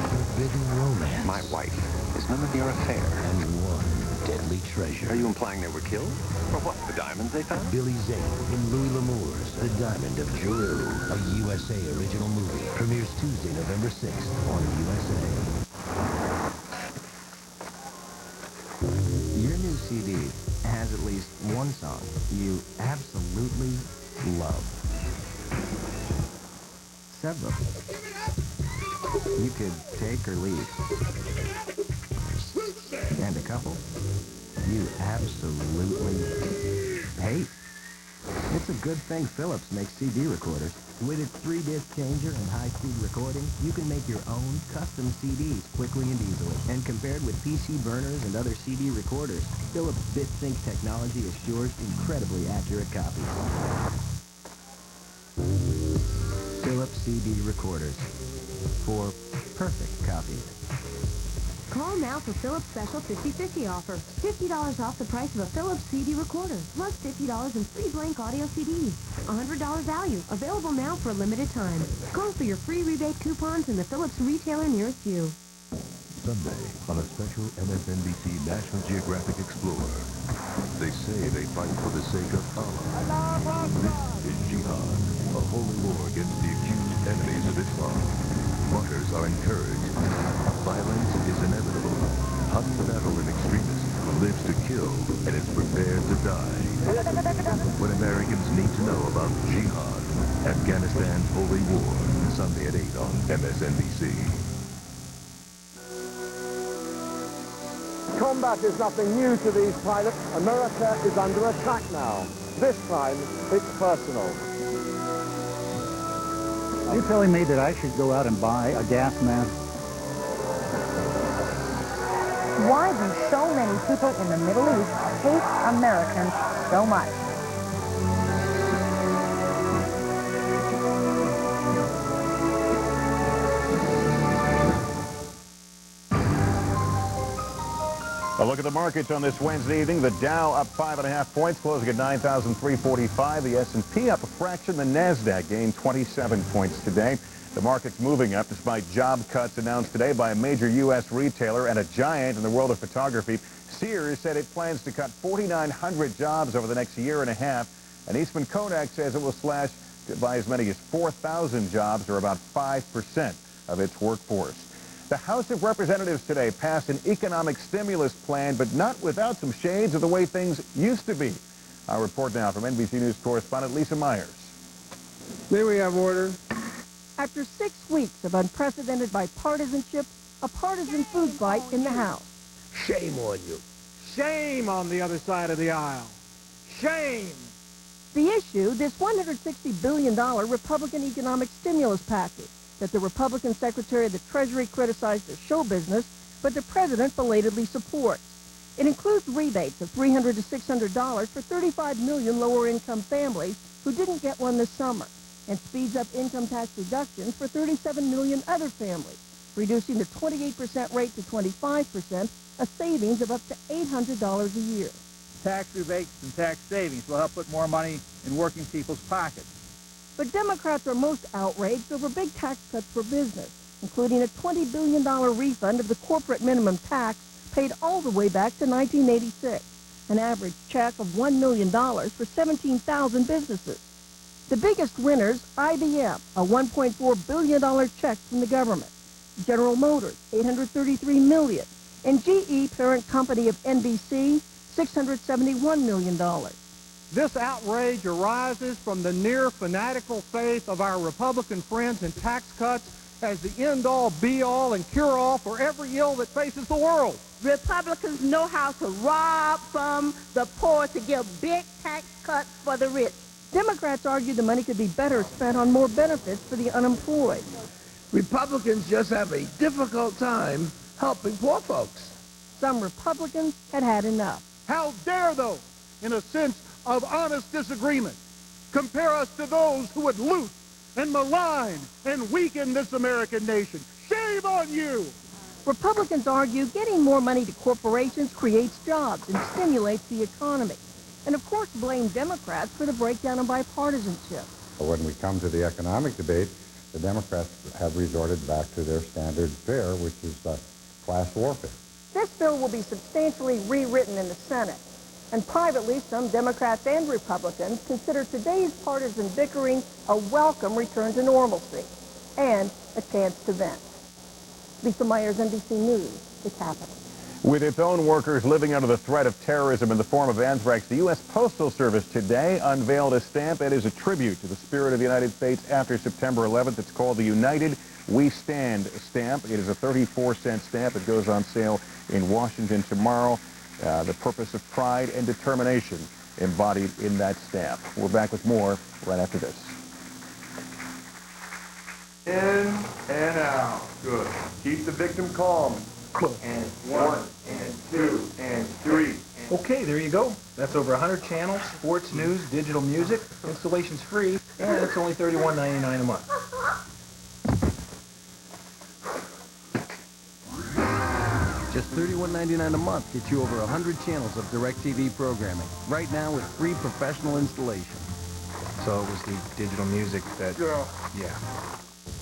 forbidden romance. My wife is none of your affair. And one deadly treasure. Are you implying they were killed? For what? The diamonds they found? Billy Zane in Louis L'Amour's The Diamond of Giroux, a USA original movie. Premieres Tuesday, November 6th on USA. Your new CD has at least one song you absolutely love. Several. You could take or leave. And a couple you absolutely hate. It's a good thing Philips makes CD recorders. With its 3-disc changer and high-speed recording, you can make your own custom CDs quickly and easily. And compared with PC burners and other CD recorders, Philips BitSync technology assures incredibly accurate copies. Philips CD recorders for perfect copies. Call now for Philips Special 50/50 offer. $50 off the price of a Philips CD recorder, plus $50 in free blank audio CDs. $100 value, available now for a limited time. Call for your free rebate coupons in the Philips retailer nearest you. Sunday on a special MSNBC National Geographic Explorer. They say they fight for the sake of Allah. This is jihad, a holy war against the accused enemies of Islam. Martyrs are encouraged. Violence is inevitable. How do you battle an extremist? lives to kill and is prepared to die. What Americans need to know about Jihad, Afghanistan's Holy War, Sunday at 8 on MSNBC. Combat is nothing new to these pilots. America is under attack now. This time, it's personal. Are you telling me that I should go out and buy a gas mask? Why do so many people in the Middle East hate Americans so much? A look at the markets on this Wednesday evening. The Dow up 5.5 points, closing at 9,345. The S&P up a fraction. The NASDAQ gained 27 points today. The market's moving up despite job cuts announced today by a major U.S. retailer and a giant in the world of photography. Sears said it plans to cut 4,900 jobs over the next year and a half. And Eastman Kodak says it will slash by as many as 4,000 jobs, or about 5% of its workforce. The House of Representatives today passed an economic stimulus plan, but not without some shades of the way things used to be. Our report now from NBC News correspondent Lisa Myers. May we have order? After 6 weeks of unprecedented bipartisanship, a partisan food fight in the House. Shame on you. Shame on the other side of the aisle. Shame! The issue, this $160 billion Republican economic stimulus package that the Republican Secretary of the Treasury criticized as show business, but the president belatedly supports. It includes rebates of $300 to $600 for 35 million lower-income families who didn't get one this summer, and speeds up income tax reductions for 37 million other families, reducing the 28% rate to 25%, a savings of up to $800 a year. Tax rebates and tax savings will help put more money in working people's pockets. But Democrats are most outraged over big tax cuts for business, including a $20 billion refund of the corporate minimum tax paid all the way back to 1986, an average check of $1 million for 17,000 businesses. The biggest winners, IBM, a $1.4 billion check from the government, General Motors, $833 million, and GE, parent company of NBC, $671 million. This outrage arises from the near fanatical faith of our Republican friends in tax cuts as the end-all, be-all, and cure-all for every ill that faces the world. Republicans know how to rob from the poor to give big tax cuts for the rich. Democrats argue the money could be better spent on more benefits for the unemployed. Republicans just have a difficult time helping poor folks. Some Republicans had had enough. How dare those, in a sense of honest disagreement, compare us to those who would loot and malign and weaken this American nation. Shame on you! Republicans argue getting more money to corporations creates jobs and stimulates the economy. And of course blame Democrats for the breakdown in bipartisanship. When we come to the economic debate, the Democrats have resorted back to their standard fare, which is class warfare. This bill will be substantially rewritten in the Senate. And privately, some Democrats and Republicans consider today's partisan bickering a welcome return to normalcy and a chance to vent. Lisa Myers, NBC News, the Capitol. With its own workers living under the threat of terrorism in the form of anthrax, the U.S. Postal Service today unveiled a stamp that is a tribute to the spirit of the United States after September 11th. It's called the United We Stand stamp. It is a 34-cent stamp. It goes on sale in Washington tomorrow. The purpose of pride and determination embodied in that stamp. We're back with more right after this. In and out. Good. Keep the victim calm. And 1, and 2, and 3. Okay, there you go. That's over 100 channels, sports, news, digital music. Installation's free, and it's only $31.99 a month. Just $31.99 a month gets you over 100 channels of DirecTV programming. Right now with free professional installation. So it was the digital music that... Yeah.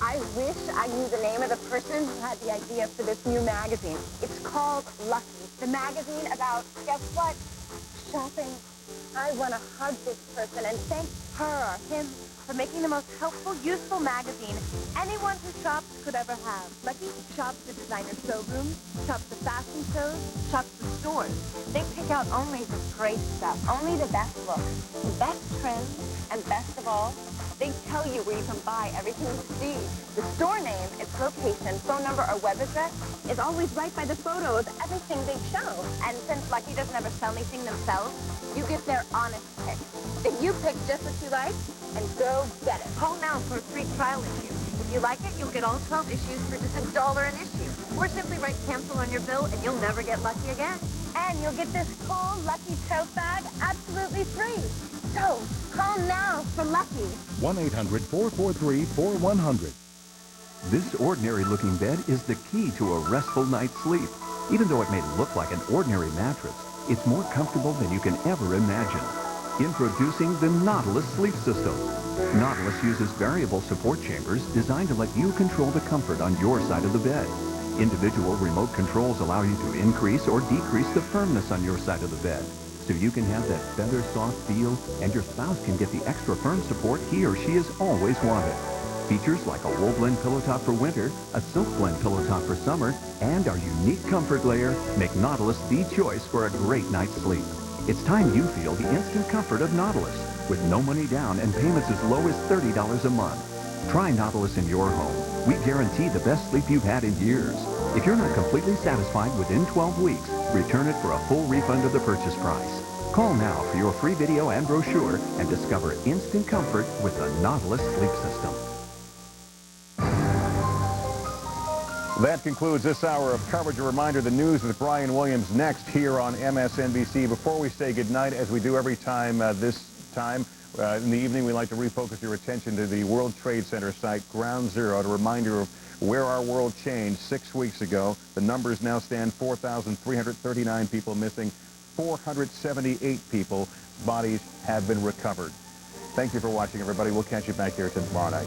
I wish I knew the name of the person who had the idea for this new magazine. It's called Lucky. The magazine about, guess what? Shopping. I want to hug this person and thank her, him, for making the most helpful, useful magazine anyone who shops could ever have. Lucky shops the designer showrooms, shops the fashion shows, shops the stores. They pick out only the great stuff, only the best looks, the best trends, and best of all, they tell you where you can buy everything you see. The store name, its location, phone number, or web address is always right by the photo of everything they show. And since Lucky doesn't ever sell anything themselves, you get their honest pick. Then you pick just what you like and go get it. Call now for a free trial issue. If you like it, you'll get all 12 issues for just $1 an issue. Or simply write cancel on your bill and you'll never get Lucky again. And you'll get this cool Lucky tote bag absolutely free. So, call now for Lucky. 1-800-443-4100. This ordinary-looking bed is the key to a restful night's sleep. Even though it may look like an ordinary mattress, it's more comfortable than you can ever imagine. Introducing the Nautilus Sleep System. Nautilus uses variable support chambers designed to let you control the comfort on your side of the bed. Individual remote controls allow you to increase or decrease the firmness on your side of the bed, so you can have that feather-soft feel and your spouse can get the extra firm support he or she has always wanted. Features like a wool blend pillow top for winter, a silk blend pillow top for summer, and our unique comfort layer make Nautilus the choice for a great night's sleep. It's time you feel the instant comfort of Nautilus, with no money down and payments as low as $30 a month. Try Nautilus in your home. We guarantee the best sleep you've had in years. If you're not completely satisfied within 12 weeks, return it for a full refund of the purchase price. Call now for your free video and brochure and discover instant comfort with the Nautilus Sleep System. That concludes this hour of coverage. A reminder, the news with Brian Williams next here on MSNBC. Before we say goodnight, as we do every time this time in the evening, we like to refocus your attention to the World Trade Center site, Ground Zero, to remind you of where our world changed 6 weeks ago. The numbers now stand 4,339 people missing, 478 people. Bodies have been recovered. Thank you for watching, everybody. We'll catch you back here tomorrow night.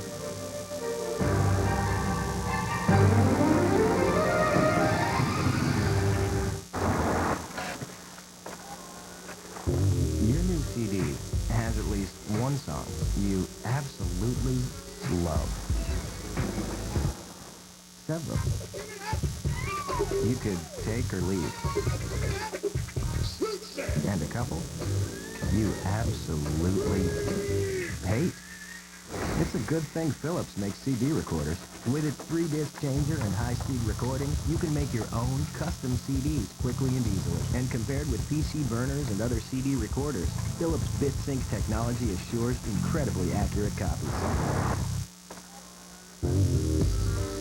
Your new CD has at least one song you absolutely love. Several. You could take or leave. And a couple you absolutely hate. It's a good thing Philips makes CD recorders. With its 3-disc changer and high-speed recording, you can make your own custom CDs quickly and easily. And compared with PC burners and other CD recorders, Philips BitSync technology assures incredibly accurate copies.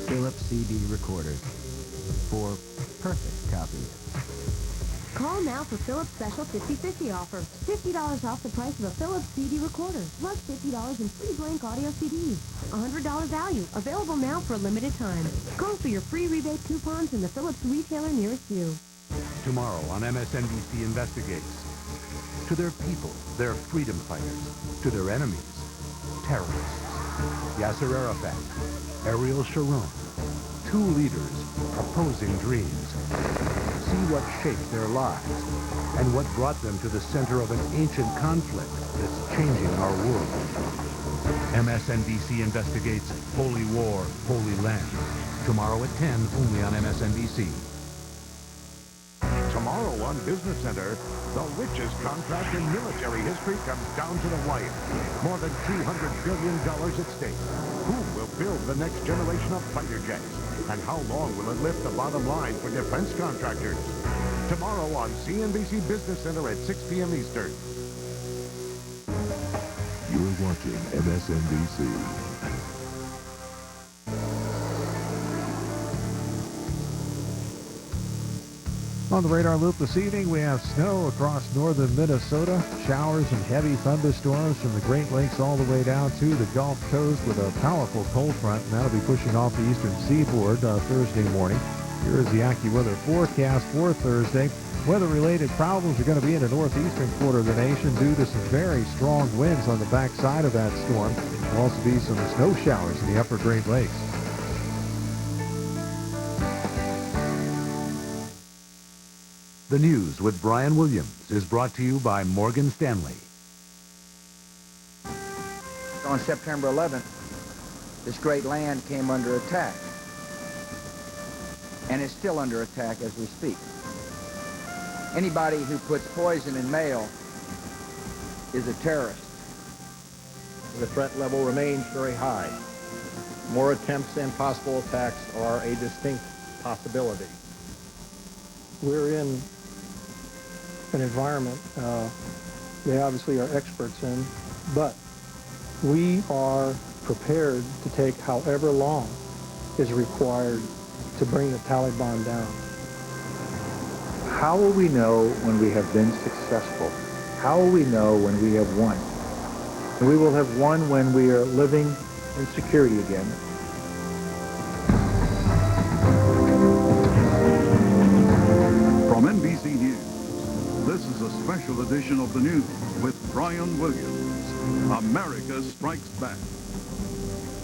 Philips CD recorders for perfect copies. Call now for Philips Special 50/50 offer. $50 off the price of a Philips CD recorder, plus $50 in free blank audio CDs. $100 value, available now for a limited time. Call for your free rebate coupons in the Philips retailer nearest you. Tomorrow on MSNBC Investigates. To their people, their freedom fighters. To their enemies, terrorists. Yasser Arafat, Ariel Sharon. Two leaders, opposing dreams. See what shaped their lives and what brought them to the center of an ancient conflict that's changing our world. MSNBC Investigates Holy War, Holy Land. Tomorrow at 10, only on MSNBC. Tomorrow on Business Center, the richest contract in military history comes down to the wire. More than $200 billion at stake. Who will build the next generation of fighter jets? And how long will it lift the bottom line for defense contractors? Tomorrow on CNBC Business Center at 6 p.m. Eastern. You're watching MSNBC. On the radar loop this evening, we have snow across northern Minnesota, showers and heavy thunderstorms from the Great Lakes all the way down to the Gulf Coast with a powerful cold front, and that'll be pushing off the eastern seaboard Thursday morning. Here is the AccuWeather forecast for Thursday. Weather-related problems are going to be in the northeastern quarter of the nation due to some very strong winds on the backside of that storm. There'll also be some snow showers in the upper Great Lakes. The News with Brian Williams is brought to you by Morgan Stanley. On September 11th, this great land came under attack. And is still under attack as we speak. Anybody who puts poison in mail is a terrorist. The threat level remains very high. More attempts and possible attacks are a distinct possibility. We're in an environment they obviously are experts in, but we are prepared to take however long is required to bring the Taliban down. How will we know when we have been successful? How will we know when we have won? And we will have won when we are living in security again. From NBC News, this is a special edition of the news with Brian Williams. America Strikes Back.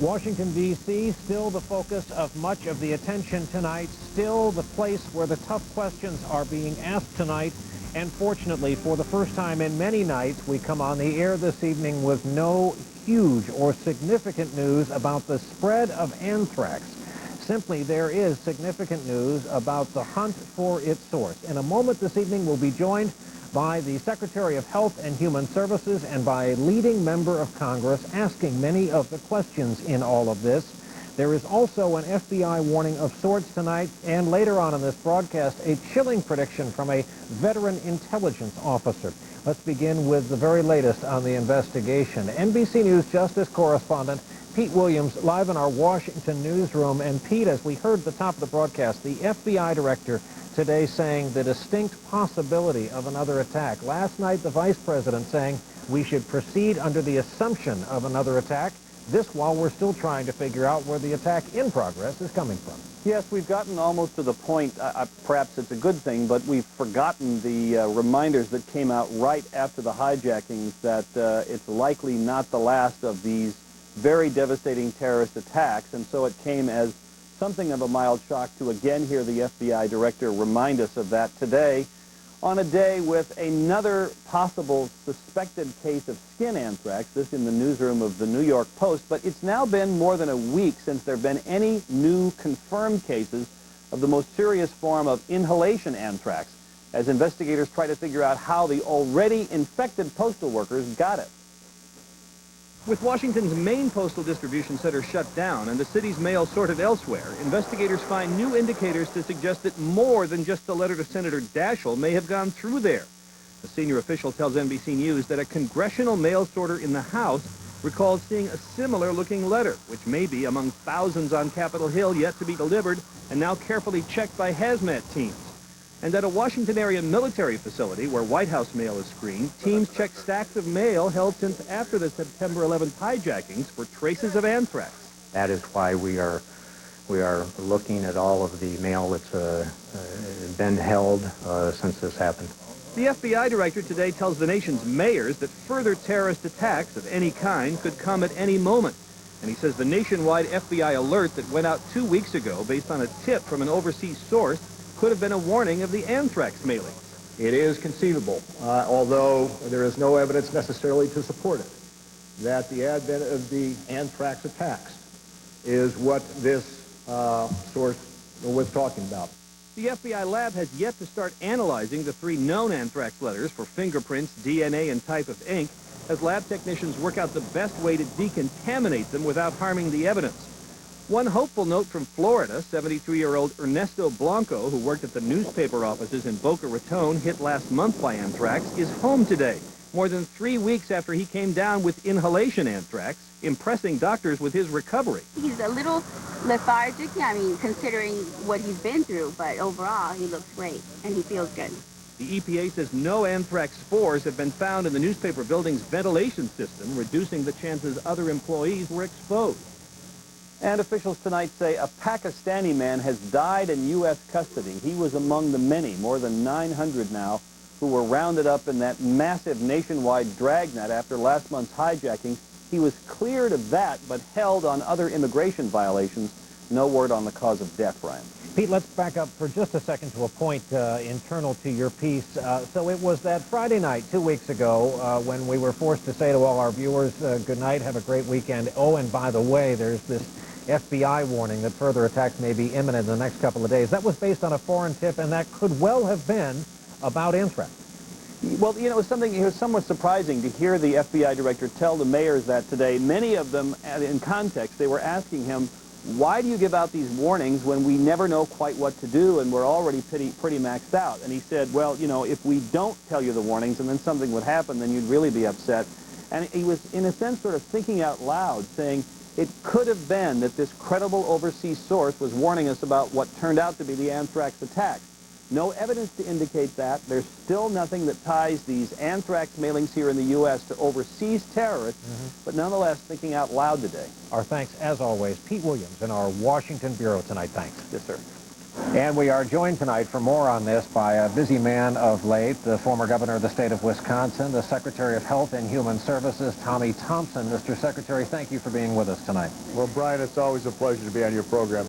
Washington, D.C., still the focus of much of the attention tonight, still the place where the tough questions are being asked tonight. And fortunately, for the first time in many nights, we come on the air this evening with no huge or significant news about the spread of anthrax. Simply, there is significant news about the hunt for its source. In a moment this evening, we'll be joined by the Secretary of Health and Human Services and by a leading member of Congress asking many of the questions in all of this. There is also an FBI warning of sorts tonight, and later on in this broadcast, a chilling prediction from a veteran intelligence officer. Let's begin with the very latest on the investigation. NBC News Justice correspondent Pete Williams live in our Washington newsroom. And Pete, as we heard at the top of the broadcast, the FBI director today saying the distinct possibility of another attack. Last night, the vice president saying we should proceed under the assumption of another attack. This while we're still trying to figure out where the attack in progress is coming from. Yes, we've gotten almost to the point, perhaps it's a good thing, but we've forgotten the reminders that came out right after the hijackings that it's likely not the last of these very devastating terrorist attacks, and so it came as something of a mild shock to again hear the FBI director remind us of that today on a day with another possible suspected case of skin anthrax, this in the newsroom of the New York Post. But it's now been more than a week since there have been any new confirmed cases of the most serious form of inhalation anthrax, as investigators try to figure out how the already infected postal workers got it. With Washington's main postal distribution center shut down and the city's mail sorted elsewhere, investigators find new indicators to suggest that more than just a letter to Senator Daschle may have gone through there. A senior official tells NBC News that a congressional mail sorter in the House recalls seeing a similar-looking letter, which may be among thousands on Capitol Hill yet to be delivered and now carefully checked by hazmat teams. And at a Washington area military facility where White House mail is screened, teams check stacks of mail held since after the September 11th hijackings for traces of anthrax. That is why we are looking at all of the mail that's been held since this happened. The FBI director today tells the nation's mayors that further terrorist attacks of any kind could come at any moment. And he says the nationwide FBI alert that went out 2 weeks ago based on a tip from an overseas source could have been a warning of the anthrax mailing. It is conceivable, although there is no evidence necessarily to support it, that the advent of the anthrax attacks is what this source was talking about. The FBI lab has yet to start analyzing the 3 known anthrax letters for fingerprints, DNA, and type of ink, as lab technicians work out the best way to decontaminate them without harming the evidence. One hopeful note from Florida, 73-year-old Ernesto Blanco, who worked at the newspaper offices in Boca Raton, hit last month by anthrax, is home today, more than 3 weeks after he came down with inhalation anthrax, impressing doctors with his recovery. He's a little lethargic, considering what he's been through, but overall, he looks great, and he feels good. The EPA says no anthrax spores have been found in the newspaper building's ventilation system, reducing the chances other employees were exposed. And officials tonight say a Pakistani man has died in U.S. custody. He was among the many, more than 900 now, who were rounded up in that massive nationwide dragnet after last month's hijacking. He was cleared of that, but held on other immigration violations. No word on the cause of death, Brian. Pete, let's back up for just a second to a point internal to your piece. So it was that Friday night 2 weeks ago when we were forced to say to all our viewers, good night, have a great weekend. Oh, and by the way, there's this FBI warning that further attacks may be imminent in the next couple of days. That was based on a foreign tip, and that could well have been about anthrax. Well, you know, it was somewhat surprising to hear the FBI director tell the mayors that today. Many of them, in context, they were asking him, why do you give out these warnings when we never know quite what to do and we're already pretty maxed out? And he said, well, you know, if we don't tell you the warnings and then something would happen, then you'd really be upset. And he was, in a sense, sort of thinking out loud, saying it could have been that this credible overseas source was warning us about what turned out to be the anthrax attacks. No evidence to indicate that. There's still nothing that ties these anthrax mailings here in the U.S. to overseas terrorists, but nonetheless thinking out loud today. Our thanks, as always, Pete Williams in our Washington Bureau tonight. Thanks. Yes, sir. And we are joined tonight for more on this by a busy man of late, the former governor of the state of Wisconsin, the Secretary of Health and Human Services, Tommy Thompson. Mr. Secretary, thank you for being with us tonight. Well, Brian, it's always a pleasure to be on your program.